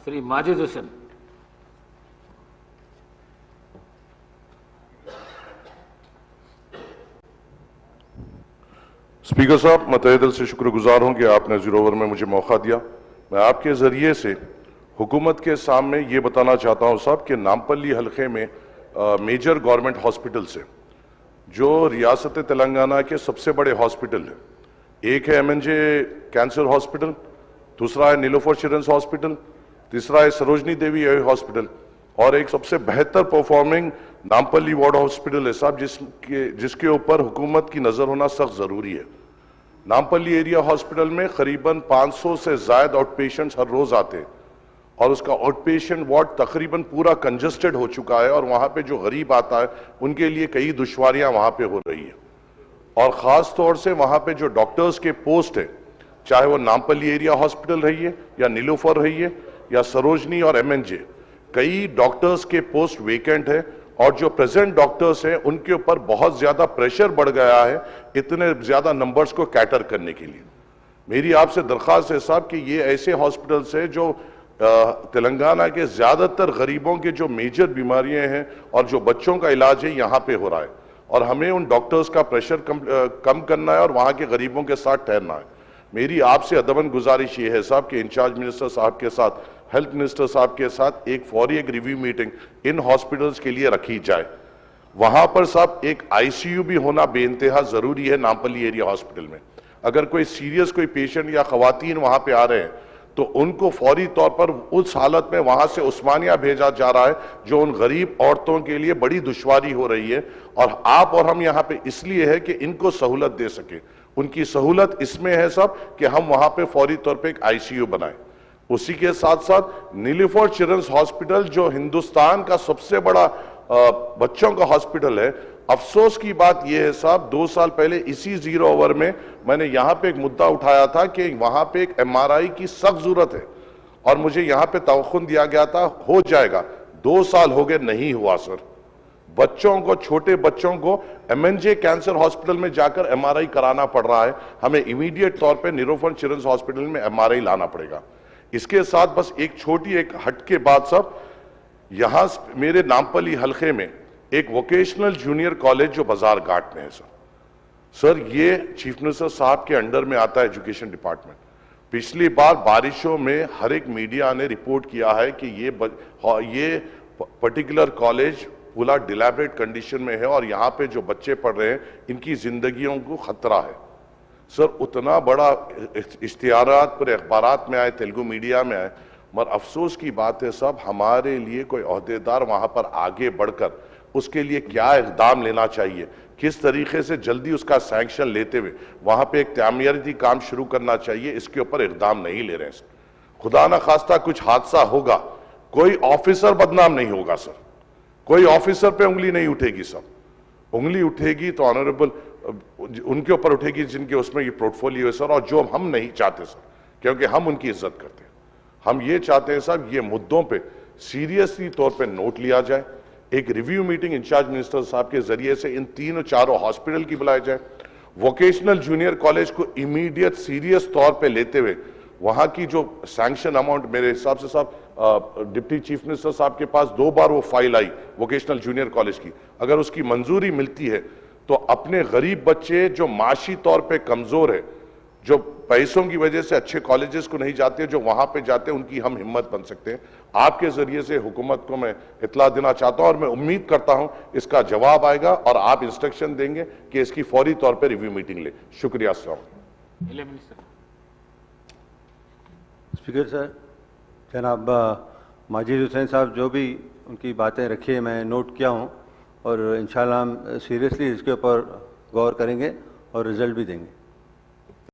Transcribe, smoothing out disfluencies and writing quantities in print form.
Shri Majid Hussain. Speaker साहब, मैं तहे दिल से शुक्रगुजार हूं कि आपने जीरो ओवर में मुझे मौका दिया। मैं आपके जरिए से हुकूमत के सामने ये बताना चाहता हूं साहब कि नामपल्ली हलके में मेजर गवर्नमेंट हॉस्पिटल से जो रियासत तेलंगाना के सबसे बड़े हॉस्पिटल है, एक है MNJ कैंसर हॉस्पिटल, दूसरा है नीलोफर चिल्ड्रंस हॉस्पिटल, तीसरा है सरोजनी देवी हॉस्पिटल और एक सबसे बेहतर परफॉर्मिंग नामपल्ली वार्ड हॉस्पिटल है साहब, जिसके ऊपर हुकूमत की नजर होना सख्त जरूरी है। नामपल्ली एरिया हॉस्पिटल में करीबन 500 से ज्यादा आउट पेशेंट्स हर रोज आते हैं और उसका आउट पेशेंट वार्ड तकरीबन पूरा कंजस्टेड हो चुका है और वहां पे जो गरीब आता है उनके लिए कई दुश्वारियां वहां पे हो रही है। और खास तौर से वहां पे जो डॉक्टर्स के पोस्ट है, चाहे वो नामपल्ली एरिया हॉस्पिटल रही है या नीलोफर रही है या सरोजनी और MNJ, कई डॉक्टर्स के पोस्ट वेकेंट है और जो प्रेजेंट डॉक्टर्स हैं उनके ऊपर बहुत ज्यादा प्रेशर बढ़ गया है इतने ज्यादा नंबर्स को कैटर करने के लिए। मेरी आपसे दरख्वास्त है साहब कि ये ऐसे हॉस्पिटल्स हैं जो तेलंगाना के ज्यादातर गरीबों के जो मेजर बीमारियां हैं और जो बच्चों का इलाज है यहाँ पे हो रहा है और हमें उन डॉक्टर्स का प्रेशर कम करना है और वहां के गरीबों के साथ ठहरना है। मेरी आपसे अदबन गुजारिश ये है साहब कि इंचार्ज मिनिस्टर साहब के साथ, हेल्थ मिनिस्टर साहब के साथ एक रिव्यू मीटिंग इन हॉस्पिटल्स के लिए रखी जाए। वहां पर साहब एक ICU भी होना बेइंतहा जरूरी है नामपल्ली एरिया हॉस्पिटल में। अगर कोई सीरियस कोई पेशेंट या खवातीन वहां पे आ रहे हैं तो उनको फौरी तौर पर उस हालत में वहां से उस्मानिया भेजा जा रहा है जो उन गरीब औरतों के लिए बड़ी दुश्वारी हो रही है। और आप और हम यहाँ पे इसलिए है कि इनको सहूलत दे सके। उनकी सहूलत इसमें है साहब कि हम वहां पे फौरी तौर पे एक ICU बनाएं। उसी के साथ साथ नीलोफर चिल्ड्रंस हॉस्पिटल जो हिंदुस्तान का सबसे बड़ा बच्चों का हॉस्पिटल है, अफसोस की बात यह है साहब, 2 साल पहले इसी जीरो ओवर में मैंने यहां पे एक मुद्दा उठाया था कि वहां पे एक MRI की सख्त जरूरत है और मुझे यहां पे तवक्कुन दिया गया था हो जाएगा। 2 साल हो गए, नहीं हुआ सर। बच्चों को, छोटे बच्चों को MNJ कैंसर हॉस्पिटल में जाकर MRI कराना पड़ रहा है। हमें इमीडिएट तौर पर नीलोफर चिल्ड्रंस हॉस्पिटल में MRI लाना पड़ेगा। इसके साथ बस एक छोटी एक हट के बाद सब, यहां मेरे नामपल्ली हलके में एक वोकेशनल जूनियर कॉलेज जो बाजार घाट में है सर, ये चीफ मिनिस्टर साहब के अंडर में आता है एजुकेशन डिपार्टमेंट। पिछली बार बारिशों में हर एक मीडिया ने रिपोर्ट किया है कि ये पर्टिकुलर कॉलेज पूरा डिलैबरेट कंडीशन में है और यहाँ पे जो बच्चे पढ़ रहे हैं इनकी जिंदगियों को खतरा है। सर, उतना बड़ा इश्तिहारात पर अखबारात में आए, तेलुगु मीडिया में आए, मगर अफसोस की बात है साहब, हमारे लिए कोई ओहदेदार वहां पर आगे बढ़कर उसके लिए क्या इक़दाम लेना चाहिए, किस तरीके से जल्दी उसका सैंक्शन लेते हुए वहां पे एक तामीराती काम शुरू करना चाहिए, इसके ऊपर इक़दाम नहीं ले रहे हैं सर। खुदा ना खास्ता कुछ हादसा होगा, कोई ऑफिसर बदनाम नहीं होगा सर, कोई ऑफिसर पे उंगली नहीं उठेगी सर। उंगली उठेगी तो ऑनरेबल उनके ऊपर उठेगी जिनके उसमें ये पोर्टफोलियो है सर, और जो हम नहीं चाहते सर, क्योंकि हम उनकी इज्जत करते हैं। हम ये चाहते हैं साहब ये मुद्दों पे सीरियसली तौर पे नोट लिया जाए, एक रिव्यू मीटिंग इंचार्ज मिनिस्टर साहब के जरिए से इन 3-4 हॉस्पिटल की बुलाई जाए, वोकेशनल जूनियर कॉलेज को इमीडिएट सीरियस तौर पे लेते हुए वहां की जो सैंक्शन अमाउंट, मेरे हिसाब से साहब डिप्टी चीफ मिनिस्टर साहब के पास 2 बार वो फाइल आई वोकेशनल जूनियर कॉलेज की, अगर उसकी मंजूरी मिलती है तो अपने गरीब बच्चे जो माशी तौर पे कमजोर है, जो पैसों की वजह से अच्छे कॉलेजेस को नहीं जाते, जो वहां पे जाते हैं, उनकी हम हिम्मत बन सकते हैं। आपके जरिए से हुकूमत को मैं इतला देना चाहता हूं और मैं उम्मीद करता हूं इसका जवाब आएगा और आप इंस्ट्रक्शन देंगे कि इसकी फौरी तौर पर रिव्यू मीटिंग ले। शुक्रिया। स्पीकर सर, जनाब माजिद हुसैन साहब जो भी उनकी बातें रखी है मैं नोट किया हूं और इंशाल्लाह हम सीरियसली इसके ऊपर गौर करेंगे और रिजल्ट भी देंगे।